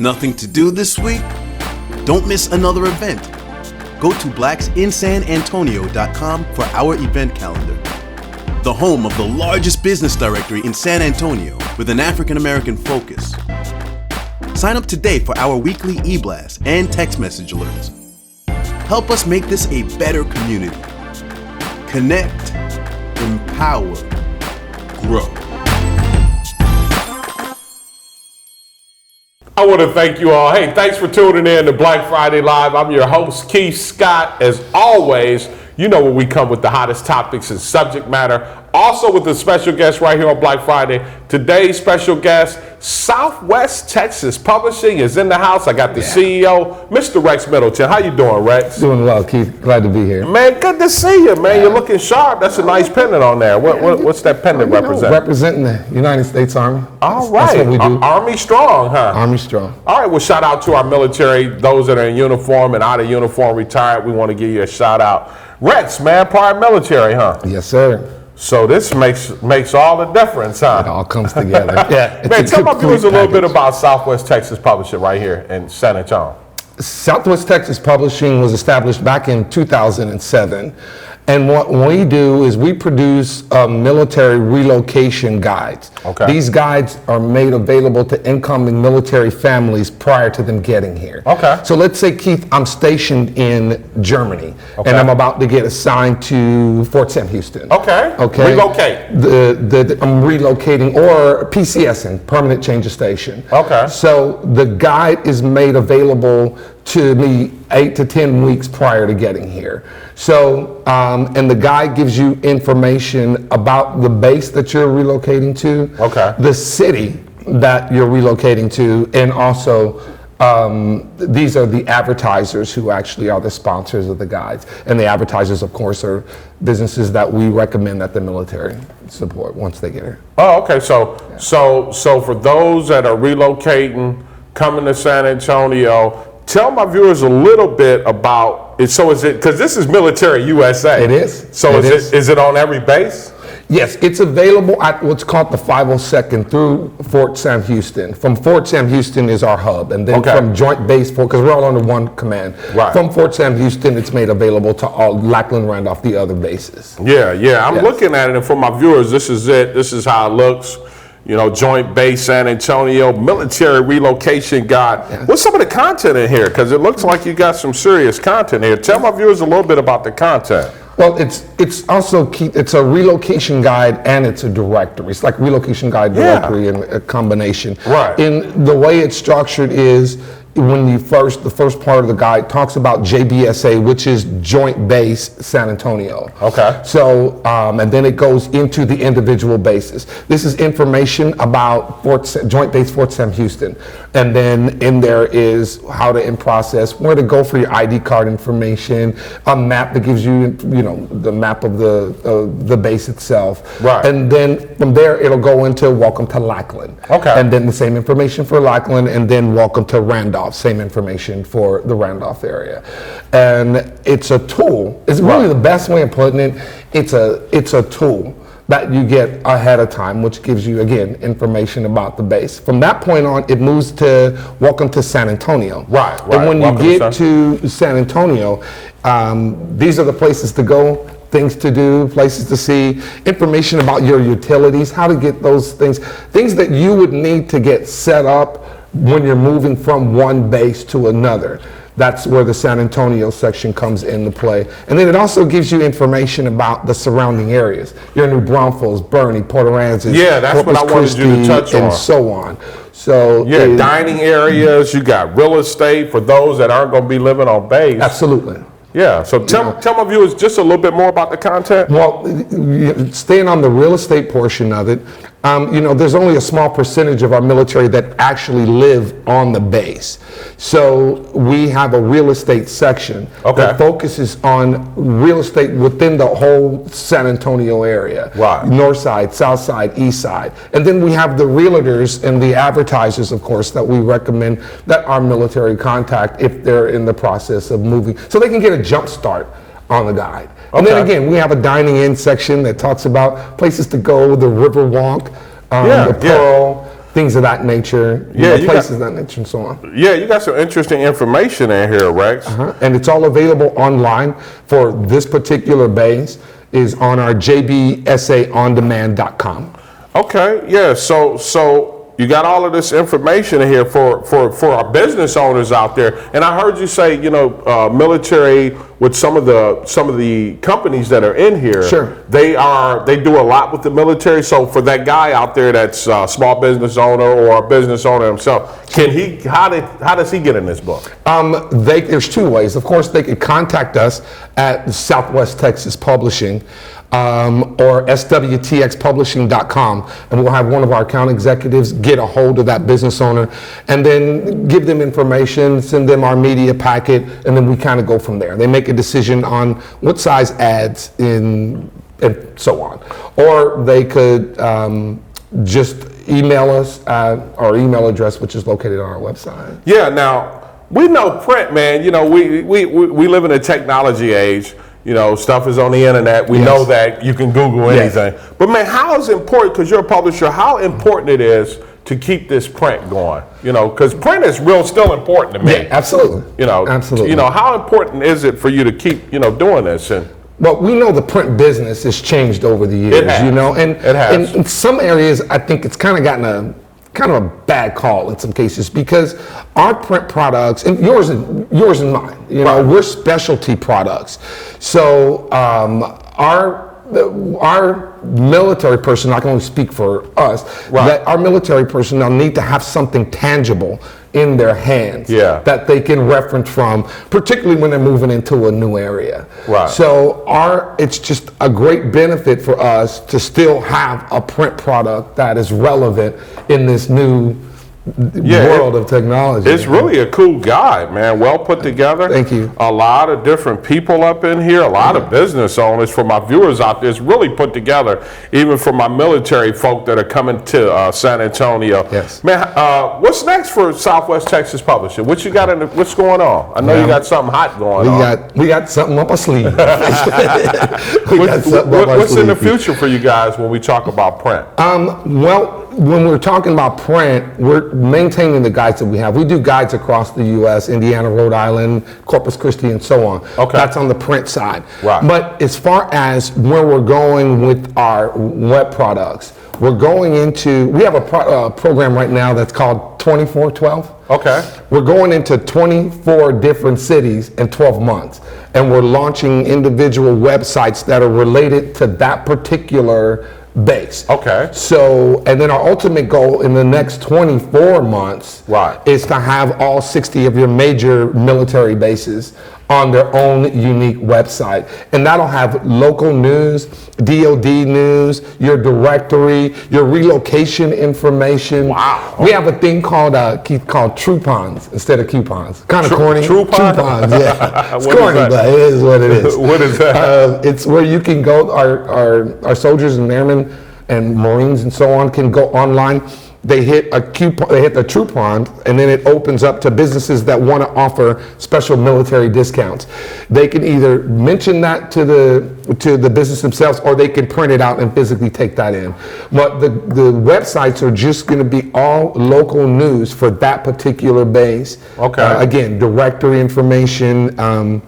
Nothing to do this week? Don't miss another event. Go to blacksinsanantonio.com for our event calendar. The home of the largest business directory in San Antonio with an African American focus. Sign up today for our weekly e-blast and text message alerts. Help us make this a better community. Connect, empower, grow. I want to thank you all. Hey, thanks for tuning in to Black Friday Live. I'm your host, Keith Scott. As always, you know when we come with the hottest topics and subject matter. Also with a special guest right here on Black Friday. Today's special guest, Southwest Texas Publishing is in the house. I got the CEO, Mr. Rex Middleton. How you doing, Rex? Doing well, Keith. Glad to be here. Man, good to see you, man. You're looking sharp. That's a nice pendant on there. What's that pendant represent? Representing the United States Army. All right. That's what we do. Army strong, huh? Army strong. All right, well, shout out to our military, those that are in uniform and out of uniform, retired. We want to give you a shout out. Rex, man, part military, huh? Yes, sir. So this makes all the difference, huh? It all comes together. Yeah. Man, tell my viewers a little bit about Southwest Texas Publishing right here in San Antonio. Southwest Texas Publishing was established back in 2007. And what we do is we produce military relocation guides. Okay. These guides are made available to incoming military families prior to them getting here. Okay. So let's say, Keith, I'm stationed in Germany, Okay. and I'm about to get assigned to Fort Sam Houston. Okay. Relocate. I'm relocating, or PCSing, permanent change of station. Okay. So the guide is made available to me 8 to 10 weeks prior to getting here. So, and the guide gives you information about the base that you're relocating to, Okay. the city that you're relocating to, and also these are the advertisers who actually are the sponsors of the guides. And the advertisers, of course, are businesses that we recommend that the military support once they get here. Oh, okay. So for those that are relocating, coming to San Antonio, tell my viewers a little bit about it. So is it, because this is Military USA? It is. So is it on every base? Yes, it's available at what's called the 502nd through Fort Sam Houston. From Fort Sam Houston is our hub, and then Okay. from Joint Base Fort, because we're all under one command. Right. From Fort Sam Houston, it's made available to all Lackland, Randolph, the other bases. Yeah. I'm Yes. looking at it, and for my viewers, this is it. This is how it looks. You know, Joint Base San Antonio, Military Relocation Guide. Yeah. What's some of the content in here? Because it looks like you got some serious content here. Tell my viewers a little bit about the content. Well, it's also key. It's a relocation guide and it's a directory. It's like relocation guide directory and a combination. Right. In the way it's structured is when the first part of the guide talks about JBSA, which is Joint Base San Antonio. Okay. So, and then it goes into the individual bases. This is information about Joint Base Fort Sam Houston. And then in there is how to in process, where to go for your ID card information, a map that gives you, the map of the base itself. Right. And then from there, it'll go into welcome to Lackland. Okay. And then the same information for Lackland, and then welcome to Randolph. Same information for the Randolph area. And it's a tool. It's really the best way of putting it. It's a tool that you get ahead of time, which gives you, again, information about the base. From that point on, it moves to welcome to San Antonio. Right. And when Welcome you get to San Antonio, these are the places to go, things to do, places to see, information about your utilities, how to get those things that you would need to get set up when you're moving from one base to another. That's where the San Antonio section comes into play. And then it also gives you information about the surrounding areas. Your New Braunfels, Bernie, Port Aransas, Yeah, that's what I wanted you to touch on. and so on. So Yeah, dining areas, you got real estate for those that aren't going to be living on base. absolutely. Yeah, so tell my viewers just a little bit more about the content. Well, staying on the real estate portion of it, there's only a small percentage of our military that actually live on the base. So we have a real estate section that focuses on real estate within the whole San Antonio area. Right. North side, south side, east side. And then we have the realtors and the advertisers, of course, that we recommend that our military contact if they're in the process of moving, so they can get a jump start on the guide. And then again, we have a dining in section that talks about places to go, the River Walk, the Pearl, things of that nature, places of that nature, and so on. Yeah, you got some interesting information in here, Rex. And it's all available online for this particular base is on our jbsaondemand.com. Okay, yeah, so you got all of this information in here for our business owners out there. And I heard you say, military with some of the companies that are in here. Sure. They do a lot with the military. So for that guy out there that's a small business owner or a business owner himself, how does he get in this book? There's two ways. Of course, they could contact us at Southwest Texas Publishing. Or swtxpublishing.com, and we'll have one of our account executives get a hold of that business owner and then give them information, send them our media packet, and then we kind of go from there. They make a decision on what size ads and so on. Or they could just email us at our email address, which is located on our website. Yeah, now we know print, man. We live in a technology age. Stuff is on the internet. We know that you can Google anything. Yes. But man, how is important, because you're a publisher, how important it is to keep this print going? Because print is still important to me. Yeah, absolutely. Absolutely. How important is it for you to keep, doing this? Well, we know the print business has changed over the years, it has. And it has. In some areas, I think it's kind of gotten a bad call in some cases, because our print products, and yours and mine, we're specialty products. So our military personnel, I can only speak for us, that our military personnel need to have something tangible in their hands that they can reference from, particularly when they're moving into a new area. Right. So it's just a great benefit for us to still have a print product that is relevant in this new world of technology. It's really a cool guide, man. Well put together. Thank you. A lot of different people up in here, a lot of business owners. For my viewers out there, it's really put together, even for my military folk that are coming to San Antonio. Yes. Man, what's next for Southwest Texas Publishing? What you got what's going on? I know you got something hot going on. We got something up our sleeve. What's in the future for you guys when we talk about print? Well, when we're talking about print, we're maintaining the guides that we have. We do guides across the U.S., Indiana, Rhode Island, Corpus Christi, and so on. Okay. That's on the print side. Right. But as far as where we're going with our web products, we have a program right now that's called 2412. Okay. We're going into 24 different cities in 12 months, and we're launching individual websites that are related to that particular base. Okay. So, and then our ultimate goal in the next 24 months is to have all 60 of your major military bases on their own unique website. And that'll have local news, DOD news, your directory, your relocation information. Wow. We have a thing called Troupons instead of coupons. Kind of corny. Troupons, yeah. It's corny, but it is what it is. What is that? It's where you can go, our soldiers and airmen and Marines and so on can go online. They hit a coupon, they hit the Troupon, and then it opens up to businesses that want to offer special military discounts. They can either mention that to the business themselves, or they can print it out and physically take that in. But the websites are just going to be all local news for that particular base. Okay. Again, directory information and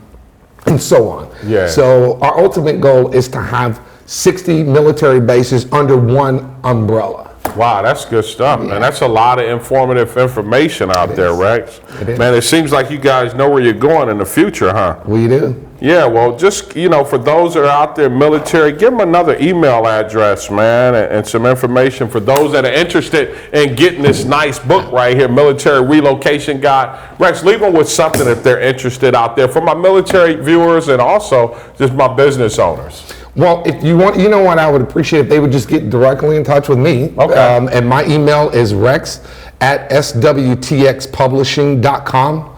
so on. Yeah. So our ultimate goal is to have 60 military bases under one umbrella. Wow, that's good stuff, man. That's a lot of informative information out there, Rex. Man, it seems like you guys know where you're going in the future, huh? We do. Yeah, well, just, for those that are out there military, give them another email address, man, and some information for those that are interested in getting this nice book right here, Military Relocation Guide. Rex, leave them with something if they're interested out there for my military viewers and also just my business owners. Well, if you want, what I would appreciate if they would just get directly in touch with me. Okay. And my email is rex@swtxpublishing.com,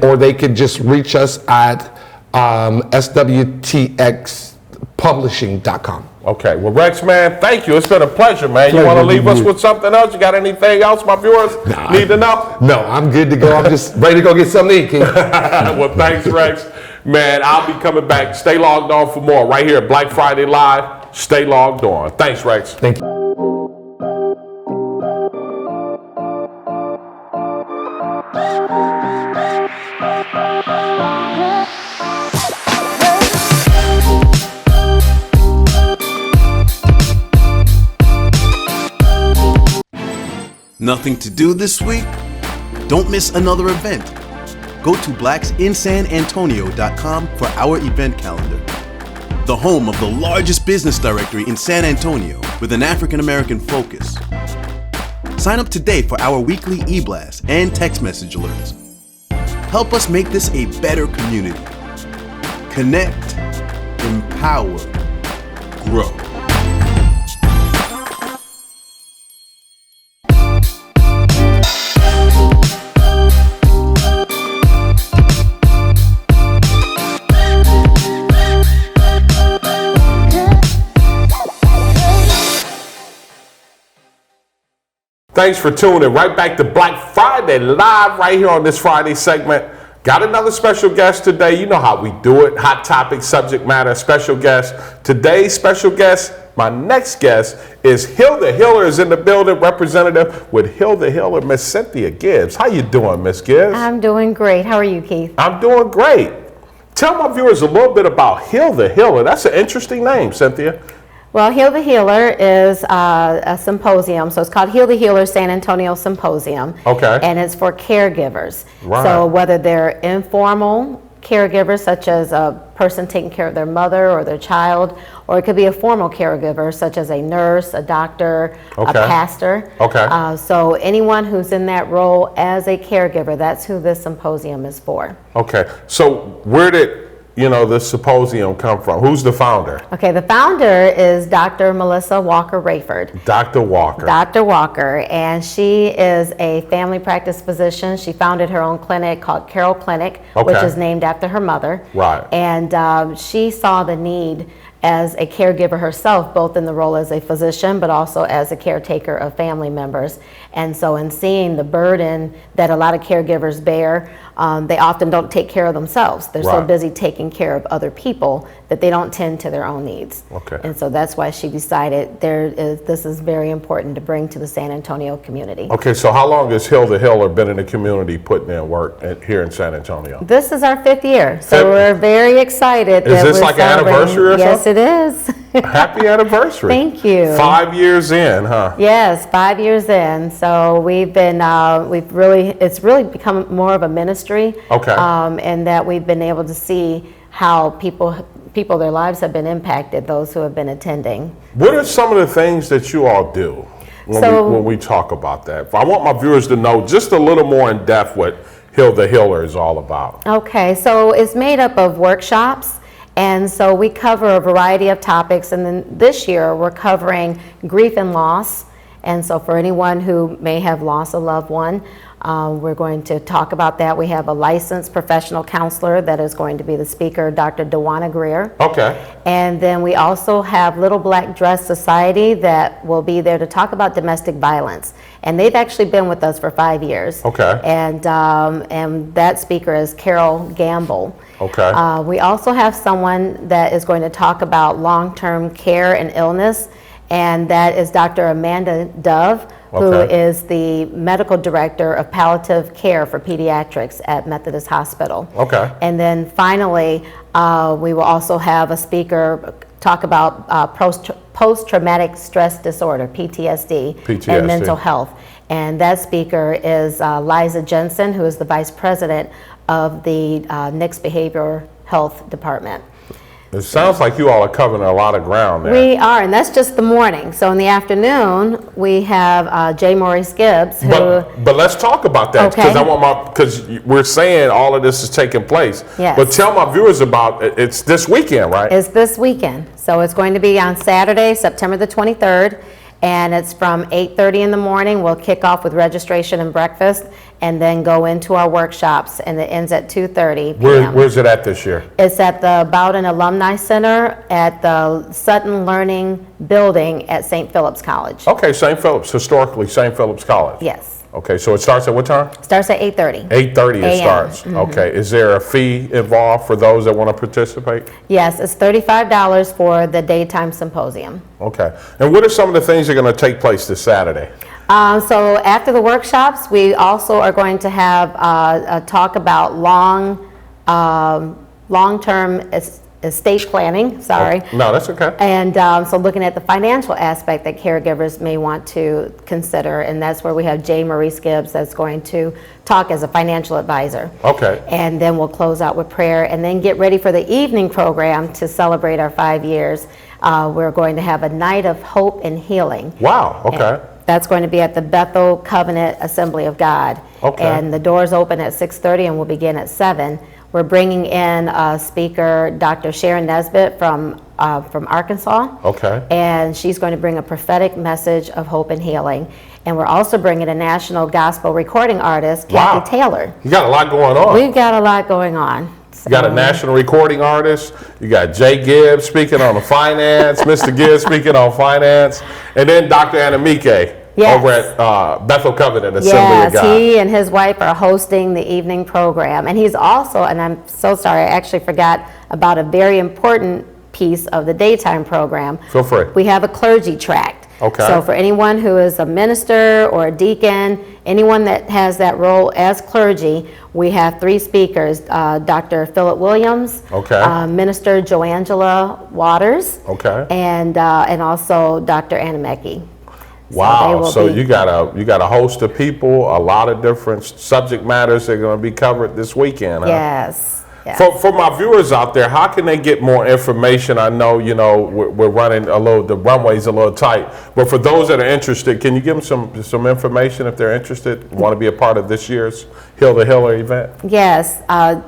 or they could just reach us at swtxpublishing.com. Okay. Well, Rex, man, thank you. It's been a pleasure, man. You want to leave us with something else? You got anything else my viewers need to know? No, I'm good to go. I'm just ready to go get something to eat, King. Well, thanks, Rex. Man, I'll be coming back. Stay logged on for more right here at Black Friday Live. Stay logged on. Thanks, Rex. Thank you. Nothing to do this week? Don't miss another event. Go to blacksinsanantonio.com for our event calendar. The home of the largest business directory in San Antonio with an African American focus. Sign up today for our weekly e-blast and text message alerts. Help us make this a better community. Connect, empower, grow. Thanks for tuning right back to Black Friday Live right here on this Friday segment. Got another special guest today. You know how we do it. Hot topic, subject matter, special guest. Today's special guest, my next guest, is Hilda Hiller is in the building, representative with Hilda Hiller, Miss Cynthia Gibbs. How you doing, Miss Gibbs? I'm doing great. How are you, Keith? I'm doing great. Tell my viewers a little bit about Hilda Hiller. That's an interesting name, Cynthia. Well, Hilda Healer is a symposium, so it's called Hilda Healer San Antonio Symposium. Okay. And it's for caregivers. Right. So whether they're informal caregivers, such as a person taking care of their mother or their child, or it could be a formal caregiver, such as a nurse, a doctor, a pastor. Okay. So anyone who's in that role as a caregiver, that's who this symposium is for. Okay. So where did this symposium come from? Who's the founder? Okay, the founder is Dr. Melissa Walker Rayford. Dr. Walker. Dr. Walker, and she is a family practice physician. She founded her own clinic called Carroll Clinic, which is named after her mother. Right. And she saw the need as a caregiver herself, both in the role as a physician, but also as a caretaker of family members. And so in seeing the burden that a lot of caregivers bear, they often don't take care of themselves. They're so busy taking care of other people that they don't tend to their own needs. Okay. And so that's why she decided this is very important to bring to the San Antonio community. Okay, so how long has Hilda Hiller been in the community putting in work here in San Antonio? This is our 5th year, so we're very excited. Is this like an anniversary or yes, something? Yes, it is. Happy anniversary. Thank you. 5 years in, huh? Yes, 5 years in. So we've been, it's really become more of a ministry. Okay. And that we've been able to see how people, their lives have been impacted, those who have been attending. What are some of the things that you all do when we talk about that? I want my viewers to know just a little more in depth what Hilda Hiller is all about. Okay, so it's made up of workshops. And so we cover a variety of topics, and then this year we're covering grief and loss. And so for anyone who may have lost a loved one, we're going to talk about that. We have a licensed professional counselor that is going to be the speaker, Dr. Dewana Greer. Okay. And then we also have Little Black Dress Society that will be there to talk about domestic violence. And they've actually been with us for 5 years. Okay. And that speaker is Carol Gamble. Okay. We also have someone that is going to talk about long-term care and illness, and that is Dr. Amanda Dove, who is the medical director of palliative care for pediatrics at Methodist Hospital. Okay. And then finally, we will also have a speaker talk about post-traumatic stress disorder, PTSD, and mental health. And that speaker is Liza Jensen, who is the vice president of the NICS Behavioral Health Department. It sounds like you all are covering a lot of ground there. We are, and that's just the morning. So in the afternoon, we have J. Maurice Gibbs, who... But let's talk about that, because we're saying all of this is taking place. Yes. But tell my viewers about it's this weekend, right? It's this weekend. So it's going to be on Saturday, September the 23rd, and it's from 8:30 in the morning. We'll kick off with registration and breakfast, and then go into our workshops, and it ends at 2:30 p.m. Where's it at this year? It's at the Bowden Alumni Center at the Sutton Learning Building at St. Philip's College. Okay, St. Philip's, historically St. Philip's College. Yes. Okay, so it starts at what time? Starts at 8:30. 8:30 it starts. Mm-hmm. Okay, is there a fee involved for those that want to participate? Yes, it's $35 for the daytime symposium. Okay, and what are some of the things that are going to take place this Saturday? So after the workshops, we also are going to have a talk about long-term estate planning, sorry. No, that's okay. And so looking at the financial aspect that caregivers may want to consider, and that's where we have J. Maurice Gibbs that's going to talk as a financial advisor. Okay. And then we'll close out with prayer and then get ready for the evening program to celebrate our 5 years. We're going to have a night of hope and healing. Wow, okay. And that's going to be at the Bethel Covenant Assembly of God. Okay. And the doors open at 6:30 and we'll begin at 7. We're bringing in speaker Dr. Sharon Nesbitt from Arkansas. Okay. And she's going to bring a prophetic message of hope and healing. And we're also bringing a national gospel recording artist, Wow. Kathy Taylor. You got a lot going on. We've got a lot going on. You got a national recording artist. You got Jay Gibbs speaking on the finance, Mr. Gibbs speaking on finance, and then Dr. Anamike Yes. over at Bethel Covenant Assembly of God. Yes, he and his wife are hosting the evening program. And he's also, and I'm so sorry, I actually forgot about a very important piece of the daytime program. Feel free. We have a clergy tract. Okay. So for anyone who is a minister or a deacon, anyone that has that role as clergy, we have 3 speakers, Dr. Philip Williams, Okay. Minister Joangela Waters, Okay. and also Dr. Anameke. Wow. So be- you got a host of people, a lot of different subject matters that are going to be covered this weekend. Huh? Yes. Yes. For my viewers out there, how can they get more information? I know, we're running the runway's a little tight, but for those that are interested, can you give them some information if they're interested, want to be a part of this year's Hill to Hiller event? Yes,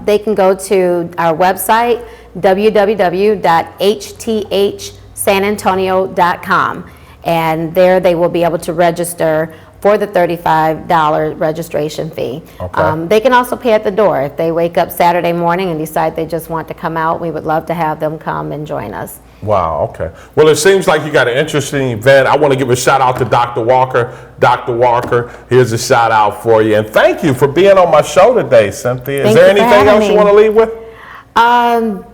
they can go to our website, www.hthsanantonio.com, and there they will be able to register for the $35 registration fee. Okay. They can also pay at the door. If they wake up Saturday morning and decide they just want to come out, we would love to have them come and join us. Wow, okay. Well, it seems like you got an interesting event. I want to give a shout out to Dr. Walker. Dr. Walker, here's a shout out for you. And thank you for being on my show today, Cynthia. Is Thank there you for anything having else you me. want to leave with?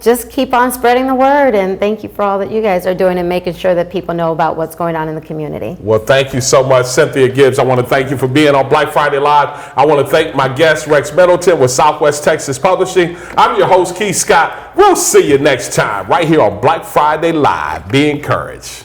Just keep on spreading the word, and thank you for all that you guys are doing and making sure that people know about what's going on in the community. Well, thank you so much, Cynthia Gibbs. I want to thank you for being on Black Friday Live. I want to thank my guest, Rex Middleton with Southwest Texas Publishing. I'm your host, Keith Scott. We'll see you next time right here on Black Friday Live. Be encouraged.